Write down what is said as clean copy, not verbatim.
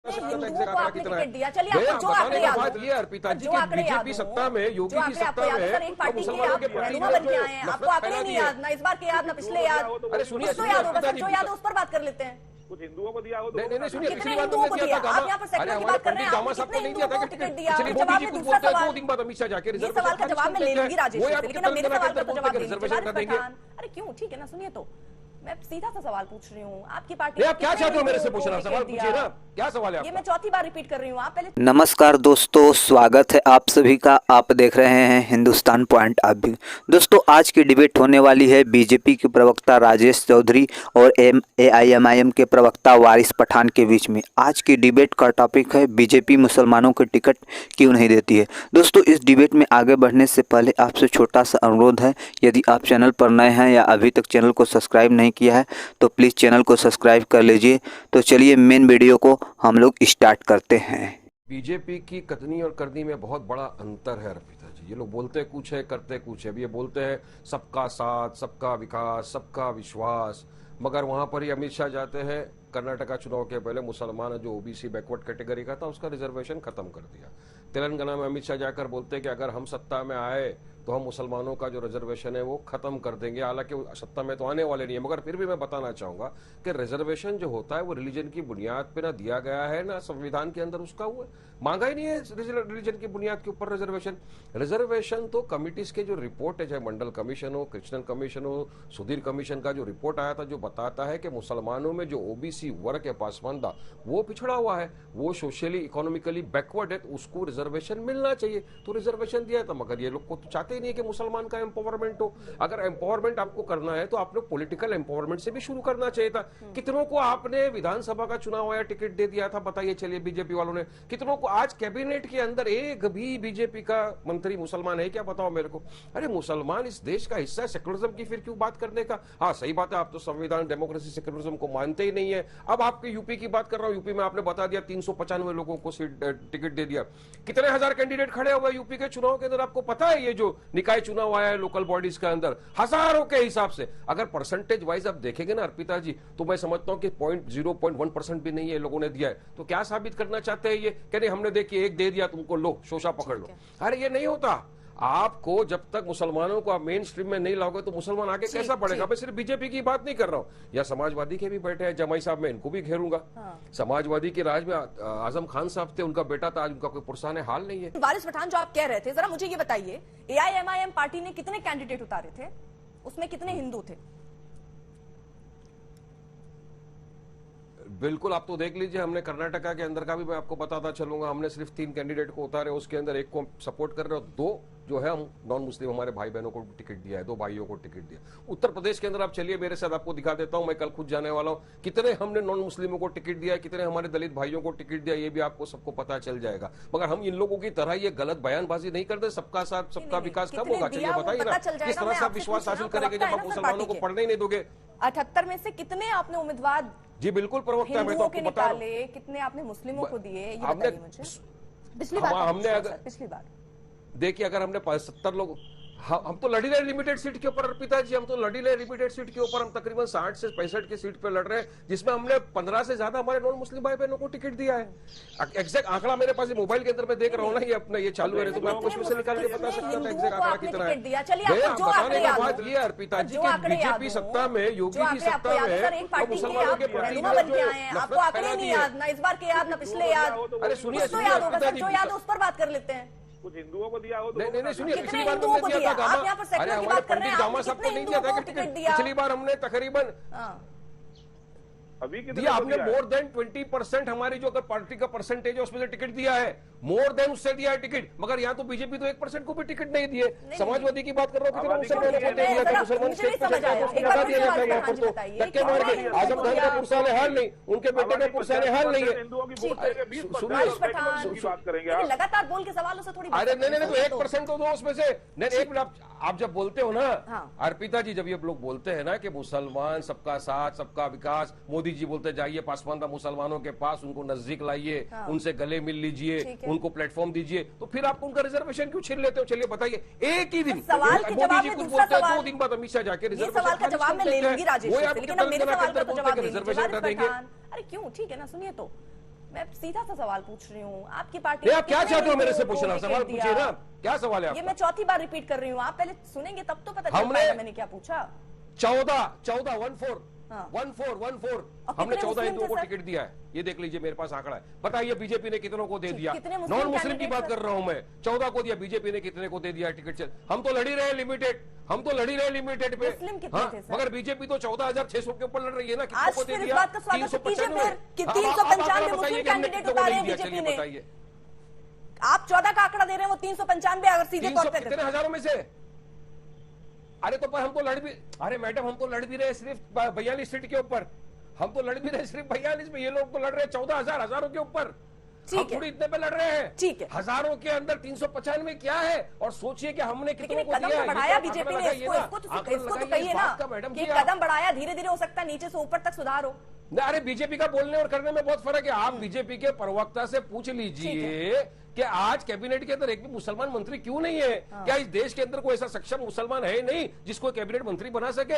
हिंदुओं को आपने टिकट दिया। चलिए आपको जो आंकड़े याद हो, ये अर्पिता जी की बीजेपी सत्ता में, योगी की सत्ता में, एक पार्टी के आप रहनुमा बन के आए हैं, आपको आंकड़े नहीं याद, ना इस बार के याद, ना पिछले याद। अरे सुनिए, जो याद होगा सर, जो याद है उस पर बात कर लेते हैं। कुछ हिंदुओं को दिया हो। नहीं सुनिए, कितने पिछली बार हिंदुओं को दिया दिया? था आप यहाँ पर सेक्टर की बात कर रहे हैं, गामा साहब को नहीं दिया था टिकट दिया। पिछली जवाब मोदी में जी दूसरा बोलते हैं सवाल, 2 दिन बाद अमित शाह जाके ये सवाल का जवाब मैं ले लूंगी राजेश से, लेकिन अब मेरे सवाल का तो जवाब देंगे। अरे क्यों, ठीक है ना, सुनिए तो मैं सीधा सा सवाल पूछ रही हूँ, आपकी पार्टी आप क्या चाहते हो मेरे से पूछना? सवाल पूछिए ना, क्या सवाल है? ये मैं चौथी बार रिपीट कर रही हूँ। आप पहले। नमस्कार दोस्तों, स्वागत है आप सभी का। आप देख रहे हैं हिंदुस्तान पॉइंट ऑफ व्यू। दोस्तों, आज की डिबेट होने वाली है बीजेपी के प्रवक्ता राजेश चौधरी और AIMIM के प्रवक्ता वारिस पठान के बीच में। आज की डिबेट का टॉपिक है बीजेपी मुसलमानों को टिकट क्यों नहीं देती है। दोस्तों, इस डिबेट में आगे बढ़ने से पहले आपसे छोटा सा अनुरोध है, यदि आप चैनल पर नए हैं या अभी तक चैनल को सब्सक्राइब नहीं किया है तो प्लीज़ चैनल को सब्सक्राइब कर लीजिए। तो चलिए मेन वीडियो को हम लोग स्टार्ट करते हैं। बीजेपी की कथनी और करनी में बहुत बड़ा अंतर है अर्पिता जी। ये लोग बोलते कुछ है, करते कुछ है। अभी ये बोलते हैं सबका साथ, सबका विकास, सबका विश्वास, मगर वहां पर ही अमित शाह जाते हैं। कर्नाटका चुनाव के पहले मुसलमान जो ओबीसी बैकवर्ड कैटेगरी का था उसका रिजर्वेशन खत्म कर दिया। तेलंगाना में अमित शाह जाकर बोलते हैं कि अगर हम सत्ता में आए तो हम मुसलमानों का जो रिजर्वेशन है वो खत्म कर देंगे। हालांकि सत्ता में तो आने वाले नहीं है, मगर फिर भी मैं बताना चाहूंगा कि रिजर्वेशन जो होता है वो रिलीजन की बुनियाद पे ना दिया गया है, ना संविधान के अंदर उसका हुआ मांगा ही नहीं है रिलीजन की बुनियाद के ऊपर रिजर्वेशन तो कमिटीज के जो रिपोर्ट है, चाहे मंडल कमीशन हो, कृष्णन कमीशन हो, सुधीर कमीशन का जो रिपोर्ट आया था जो बताता है कि मुसलमानों में जो ओबीसी वर्ग है, पासमानदा, वो पिछड़ा हुआ है, वो सोशली इकोनॉमिकली बैकवर्ड है, तो उसको रिजर्वेशन मिलना चाहिए। तो रिजर्वेशन दिया था, मगर ये लोग को तो चाहते ही नहीं है कि मुसलमान का एम्पावरमेंट हो। अगर एम्पावरमेंट आपको करना है तो आपने पॉलिटिकल एम्पावरमेंट से भी शुरू करना चाहिए था। कितनों को आपने विधानसभा का चुनाव आया टिकट दे दिया था, बताइए। चलिए बीजेपी वालों ने कितनों को, आज कैबिनेट के अंदर एक भी बीजेपी का मंत्री मुसलमान है क्या? बताओ मेरे को। अरे मुसलमान इस देश का हिस्सा है, सेकुलरिज्म की फिर क्यों बात करने का? हाँ सही बात है, आप तो संविधान, डेमोक्रेसी, सेकुलरिज्म को मानते ही नहीं है। अब आपके यूपी की बात कर रहा हूं, यूपी में आपने बता दिया 395 लोगों को टिकट दे दिया। कितने हजार कैंडिडेट खड़े हुए यूपी के चुनाव के अंदर, आपको पता है? ये जो निकाय चुनाव आया है लोकल बॉडीज के अंदर, हजारों के हिसाब से अगर परसेंटेज वाइज आप देखेंगे ना अर्पिता जी, तो मैं समझता हूं कि 0.1% भी नहीं है लोगों ने दिया है। तो क्या साबित करना चाहते हैं ये? कह रहे हमने देखिए एक दे दिया, तुमको लो शोषा पकड़ लो। अरे ये नहीं होता। आपको जब तक मुसलमानों को आप मेन स्ट्रीम में नहीं लाओगे तो मुसलमान आगे कैसा बढ़ेगा? मैं सिर्फ बीजेपी की बात नहीं कर रहा हूं, या समाजवादी के भी बैठे हैं जमाई साहब, मैं इनको भी घेरूंगा। समाजवादी के राज में आजम खान साहब थे, उनका बेटा था, आज उनका कोई पुरसाने हाल नहीं है। वारिस पठान, जो आप कह रहे थे, जरा मुझे ये बताइए, AIMIM पार्टी ने कितने कैंडिडेट उतारे थे, उसमें कितने हिंदू थे? बिल्कुल, आप तो देख लीजिए, हमने कर्नाटका के अंदर का भी मैं आपको बताता चलूंगा। हमने सिर्फ 3 कैंडिडेट को उतारे, उसके अंदर एक को सपोर्ट कर रहे हो, 2 जो है हम नॉन मुस्लिम हमारे भाई बहनों को टिकट दिया है, 2 भाइयों को टिकट दिया। उत्तर प्रदेश के अंदर आप चलिए मेरे साथ, आपको दिखा देता हूं, मैं कल खुद जाने वाला हूं, कितने हमने नॉन मुस्लिमों को टिकट दिया है, कितने हमारे दलित भाइयों को टिकट दिया, ये भी आपको सबको पता चल जाएगा। मगर हम इन लोगों की तरह ये गलत बयानबाजी नहीं करते। सबका साथ, सबका विकास कब होगा? चलिए बताइए ना, किस तरह से आप विश्वास हासिल करेंगे जब आप मुसलमानों को पढ़ने ही नहीं दोगे? 78 में से कितने आपने उम्मीदवार जी बिल्कुल प्रवक्ता, मैं तो आपको बता रहा हूं। कितने आपने मुस्लिमों को दिए, ये बताइए मुझे। पिछली बार पिछली बार देखिए, अगर हमने 70 लोग, हम तो लड़ी रहे लिमिटेड सीट के ऊपर अर्पिता जी, हम तो लड़ी रहे लिमिटेड सीट के ऊपर। हम तकरीबन 60 से 65 की सीट पे लड़ रहे हैं, जिसमें हमने 15 से ज्यादा हमारे नॉन मुस्लिम भाई बहनों को टिकट दिया है। एग्जैक्ट आंकड़ा मेरे पास मोबाइल के अंदर मैं देख रहा हूँ ना, ये अपना ये चालू है, तो मैं आपको उसमें से निकाल के बता सकता था एग्जैक्ट आंकड़ा कितना है। बताने का बात ये अर्पिता जी की बीजेपी सत्ता में, योगी की सत्ता में मुसलमानों के प्रति आपको आंकड़े नहीं याद, ना इस बार के याद, ना पिछले याद। अरे सुनिए, जो याद है उस पर बात कर लेते हैं। कुछ हिंदुओं को दिया हो। नहीं सुनिए, पिछली बार हमने दिया था गामा, अरे हमारे पंडित गामा साहब को नहीं दिया था कि पिछली बार हमने तकरीबन अभी दिया, हमने मोर देन 20% हमारी जो अगर पार्टी का परसेंटेज है उसमें से टिकट दिया है, मोर देन उससे दिया है टिकट। मगर यहाँ तो बीजेपी तो 1% को भी टिकट नहीं दिए। समाजवादी की बात कर रहा हूँ, कितने मुसलमानों को दिया था? मुसलमान स्टेट पर लगा दिया जाता है यहाँ पर, तो धक्के मार के। आजम खान का पुरसाने हाल नहीं, उनके बेटे का पुरसाने हाल नहीं है। सुनिए, लगातार बोल के सवालों से थोड़ी, अरे नहीं, तो 1% तो दो उसमें से। नहीं, एक मिनट, आप जब बोलते हो ना अर्पिता जी, जब ये लोग बोलते हैं ना कि मुसलमान सबका साथ, सबका विकास, मोदी जी बोलते जाइए पासमानदा मुसलमानों के पास, उनको नजदीक लाइए, उनसे गले मिल लीजिए, उनको प्लेटफॉर्म दीजिए, तो फिर आप उनका रिजर्वेशन क्यों छीन लेते हो? चलिए बताइए। एक ही दिन सवाल के जवाब में दूसरा सवाल, 2 दिन बाद अमित शाह जाके रिजर्वेशन, सवाल का जवाब मैं ले लूंगी राजेश से, लेकिन अब मेरे सवाल का तो जवाब देंगे। रिजर्वेशन देंगे। अरे क्यों, ठीक है ना, सुनिए तो मैं सीधा सा सवाल पूछ रही हूँ, आपकी पार्टी नहीं, आप क्या कितने चाहते हो मेरे से मजदूरों को पूछना? सवाल टिकट पूछिए दिया? ना, क्या सवाल है ये आपका? मैं चौथी बार रिपीट कर रही हूँ, आप पहले सुनेंगे तब तो पता चल हमने- पाएगा मैंने क्या पूछा। 14 हाँ। 14 और हमने कितने 14 मुस्लिम हिंदुओं थे को सर? टिकट दिया है। ये देख लीजिए, मेरे पास आंकड़ा है। बताइए बीजेपी ने कितनों को दे दिया? कितने मुस्लिम नॉन मुस्लिम की कैंडिडेट बात सर? कर रहा हूं मैं। 14 को दिया, बीजेपी ने कितने को दे दिया टिकट? हम तो लड़ ही रहे लिमिटेड, हम तो लड़ ही रहे लिमिटेड पे। मुस्लिम कितने हाँ, थे सर? मगर बीजेपी तो 14,600 के ऊपर लड़ रही है ना। कितनों आज को दे फिर इस दिया? बात का स्वागत कीजिए 395। फिर कि अब 395 आप मुस्लिम बताइए कि हमने कैंडिडेट कितनों को उतारे नहीं हैं दिया? बीजेपी चलिए ने। बताइए। आप 14 का आंकड़ा दे रहे हैं, वो 395 अगर सीधे तौर पे कितने हजारों में से? अरे तो पर हम तो लड़ भी, अरे मैडम हम तो लड़ भी रहे सिर्फ 42 सीट के ऊपर। हम तो लड़ भी रहे सिर्फ 42 में, ये लोग तो लड़ रहे 14,000 हजारों के ऊपर। ठीक हम है। थोड़ी इतने पे लड़ रहे हैं। ठीक है। हजारों के अंदर 395 क्या है? और सोचिए कि हमने लेकिन कितनों एक को कदम दिया तो है। बढ़ाया ये तो बीजेपी आंकड़ा ने, लगाइए ना। इसको तो आंकड़ा कहिए ना बात का मैडम कि जी, एक कदम बढ़ाया, धीरे धीरे हो सकता है नीचे से ऊपर तक सुधार हो। अरे बीजेपी का बोलने और करने में बहुत फर्क है। आप बीजेपी के प्रवक्ता से पूछ लीजिए कि आज कैबिनेट के अंदर एक भी मुसलमान मंत्री क्यों नहीं है? क्या इस देश के अंदर कोई ऐसा सक्षम मुसलमान है नहीं जिसको कैबिनेट मंत्री बना सके?